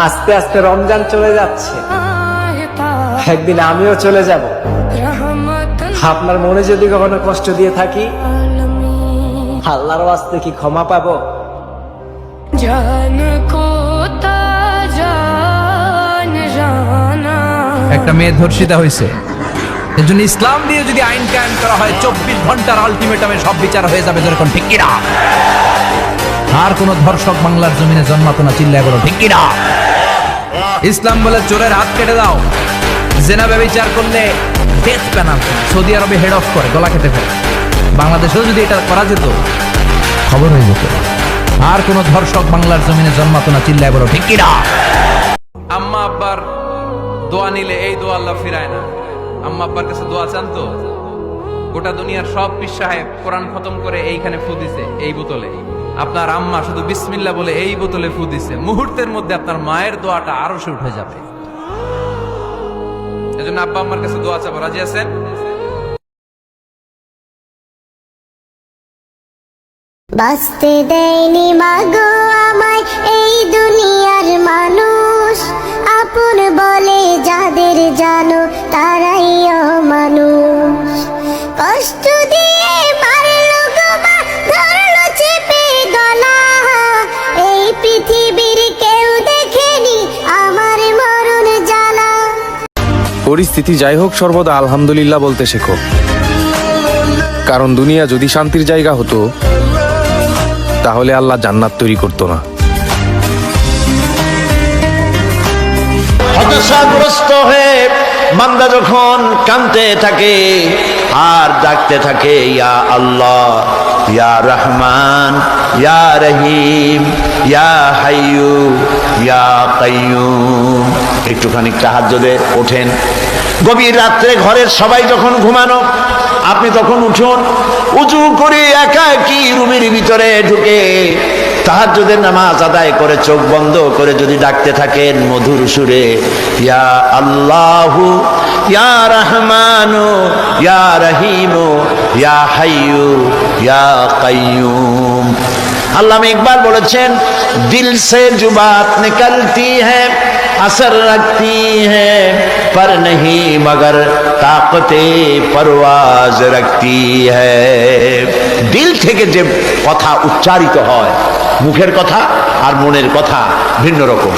আস্তে আস্তে রমজান চলে যাচ্ছে, একদিন আমিও চলে যাব। আপনার মনে যদি কখনো কষ্ট দিয়ে থাকি, আল্লাহর ওয়াস্তে কি ক্ষমা পাবো? একটা মেয়ে ধর্ষিতা হয়েছে, এর জন্য ইসলাম দিয়ে যদি আইন কায়েম করা হয় 24 ঘন্টার আলটিমেটামে সব বিচার হয়ে যাবে, যেরকম ঠিক কিনা? আর কোন ধর্ষক বাংলার জমিনে জন্মাতো না, চিল্লায় বলো ঠিক কিনা? ইসলাম বলে চোরের হাত কেটে দাও, জেনা ব্যভিচার করলে ডেথ পেনাল্টি। সৌদি আরবে হেড অফ করে, গলা কেটে ফেলে। বাংলাদেশেও যদি এটা করা যেত, খবর হয়ে যেত। আর কোন ধর্ষক বাংলার জমিনে জন্মাতো না, চিল্লায় বলো ঠিক কিনা? আম্মা আব্বার দোয়া নিলে এই দোয়া আল্লাহ ফিরায় না। আম্মা আব্বার কাছে দোয়া চান তো, গোটা দুনিয়ার সব পীর সাহেব কোরআন খতম করে এইখানে ফু দিছে এই বোতলে, আপনার আম্মা শুধু বিসমিল্লাহ বলে এই বোতলে ফু দিছে, মুহূর্তের মধ্যে আপনার মায়ের দোয়াটা আরশে উঠে যাবে। এজন্য আব্বা আম্মার কাছে দোয়া চাবো, রাজি আছেন? বাঁচতে দেয়নি মাগো আমায় এই দুনিয়ার মানুষ, আপন বলে যাদের জানো তারাই অমানুষ। কষ্ট দিয়ে মারলো গো মা, ধরলো চেপে গলা, এই পৃথিবীর কেউ দেখেনি আমার মরণ জ্বালা। পরিস্থিতি যাই হোক, সর্বদা আলহামদুলিল্লাহ বলতে শেখো, কারণ দুনিয়া যদি শান্তির জায়গা হতো তাহলে আল্লাহ জান্নাত তৈরি করতো না। হতাশাগ্রস্ত হয়ে বান্দা যখন কাঁদতে থাকে আর ডাকতে থাকে, ইয়া আল্লাহ, ইয়া রহমান, ইয়া রহিম, ইয়া হাইয়ু, ইয়া কাইয়ুম, একটুখানি তাহাজ্জুদে ওঠেন। গভীর রাত্রে ঘরের সবাই যখন ঘুমানো, আপনি তখন উঠুন, উজু করে একাকী রুমের ভিতরে ঢুকে তাহাজ্জুদের নামাজ আদায় করে চোখ বন্ধ করে যদি ডাকতে থাকেন মধুর সুরে, ইয়া আল্লাহু, ইয়া রহমানু, ইয়া রহিমু, ইয়া হাইয়ু, ইয়া কাইয়ুম। আল্লামা ইকবাল বলেছেন, দিল সে जो बात निकलती है असर रखती है पर नहीं मगर ताकते परवाज रखती है। দিল থেকে যে কথা উচ্চারিত হয়, মুখের কথা আর মনের কথা ভিন্ন রকম।